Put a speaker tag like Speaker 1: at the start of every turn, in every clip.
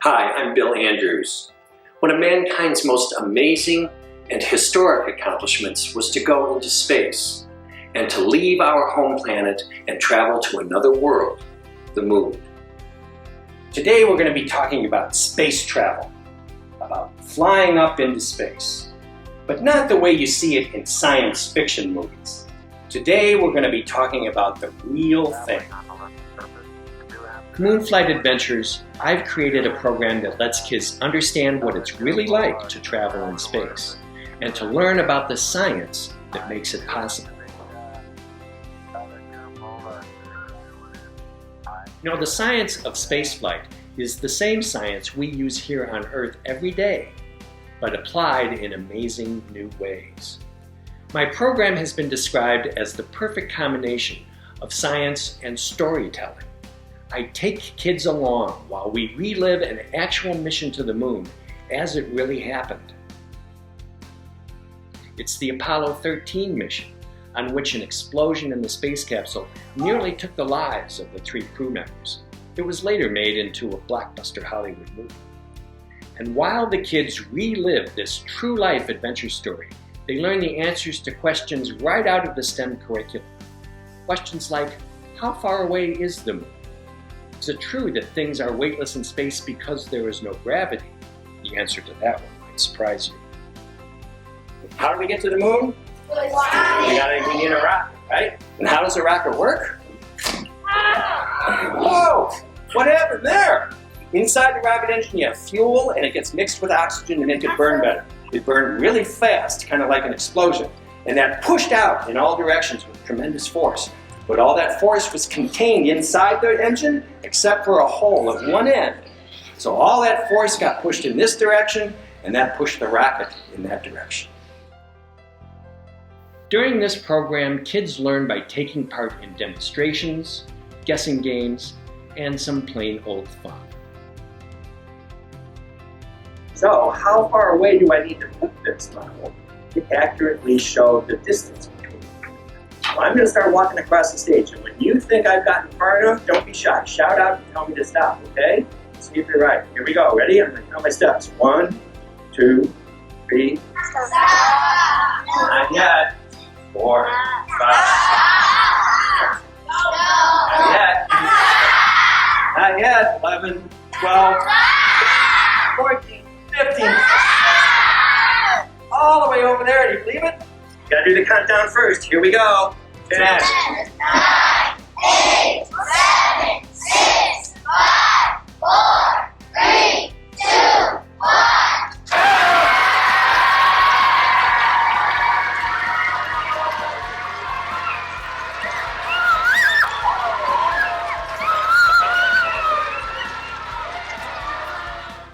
Speaker 1: Hi, I'm Bill Andrews. One of mankind's most amazing and historic accomplishments was to go into space and to leave our home planet and travel to another world, the moon.
Speaker 2: Today we're going to be talking about space travel, about flying up into space, but not the way you see it in science fiction movies. Today we're going to be talking about the real thing. MoonFlight Adventures, I've created a program that lets kids understand what it's really like to travel in space and to learn about the science that makes it possible. You know, the science of spaceflight is the same science we use here on Earth every day, but applied in amazing new ways. My program has been described as the perfect combination of science and storytelling. I take kids along while we relive an actual mission to the moon as it really happened. It's the Apollo 13 mission, on which an explosion in the space capsule nearly took the lives of the 3 crew members. It was later made into a blockbuster Hollywood movie. And while the kids relive this true-life adventure story, they learn the answers to questions right out of the STEM curriculum. Questions like, how far away is the moon? Is it true that things are weightless in space because there is no gravity? The answer to that one might surprise you. How do we get to the moon? We need a rocket, right? And how does a rocket work? Whoa! What happened there? Inside the rocket engine you have fuel and it gets mixed with oxygen to make it burn better. It burned really fast, kind of like an explosion. And that pushed out in all directions with tremendous force. But all that force was contained inside the engine except for a hole at one end. So all that force got pushed in this direction and that pushed the rocket in that direction. During this program, kids learn by taking part in demonstrations, guessing games, and some plain old fun. So, how far away do I need to put this model to accurately show the distance between them? Well, I'm going to start walking across the stage, and when you think I've gotten far enough, don't be shy. Shout out and tell me to stop, okay? See if you're right. Here we go. Ready? I'm going to count my steps. 1, 2, 3. Stop! Not yet. 4, 5. Not yet. Not yet. 11, 12, 14, 15. All the way over there. Do you believe it? You gotta do the countdown first. Here we go. 10, 9, 8, 7, 6, 5, 4, 3, 2, 1.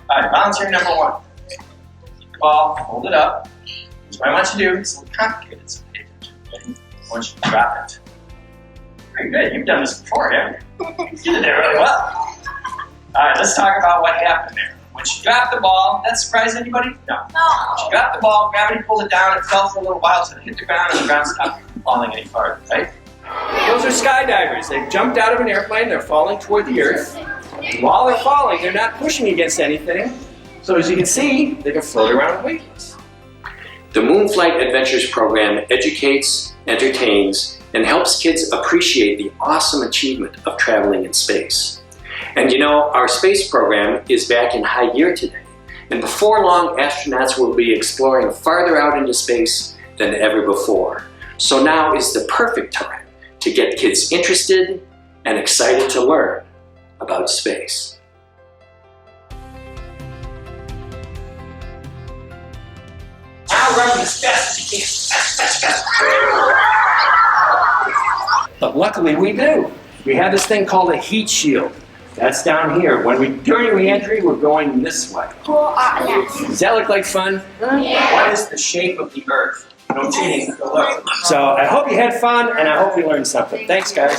Speaker 2: Alright, volunteer number 1. Take the ball, hold it up. Here's what I want you to do. It's a little complicated, so pay attention. Okay? I want you to drop it. Very good. You've done this before, haven't you? You did that really well. Alright, let's talk about what happened there. When she dropped the ball, that surprised anybody? No. When she dropped the ball, gravity pulled it down, it fell for a little while, so it hit the ground, and the ground stopped falling any farther, right? Those are skydivers. They've jumped out of an airplane, they're falling toward the earth. And while they're falling, they're not pushing against anything. So as you can see, they can float around weightless.
Speaker 1: The MoonFlight Adventures program educates, entertains, and helps kids appreciate the awesome achievement of traveling in space. And you know, our space program is back in high gear today. And before long, astronauts will be exploring farther out into space than ever before. So now is the perfect time to get kids interested and excited to learn about space. Now run as fast as you can.
Speaker 2: But luckily we do. We have this thing called a heat shield. That's down here. During re-entry, we're going this way. Does that look like fun? Yeah. What is the shape of the Earth? No cheating. So I hope you had fun, and I hope you learned something. Thanks, guys.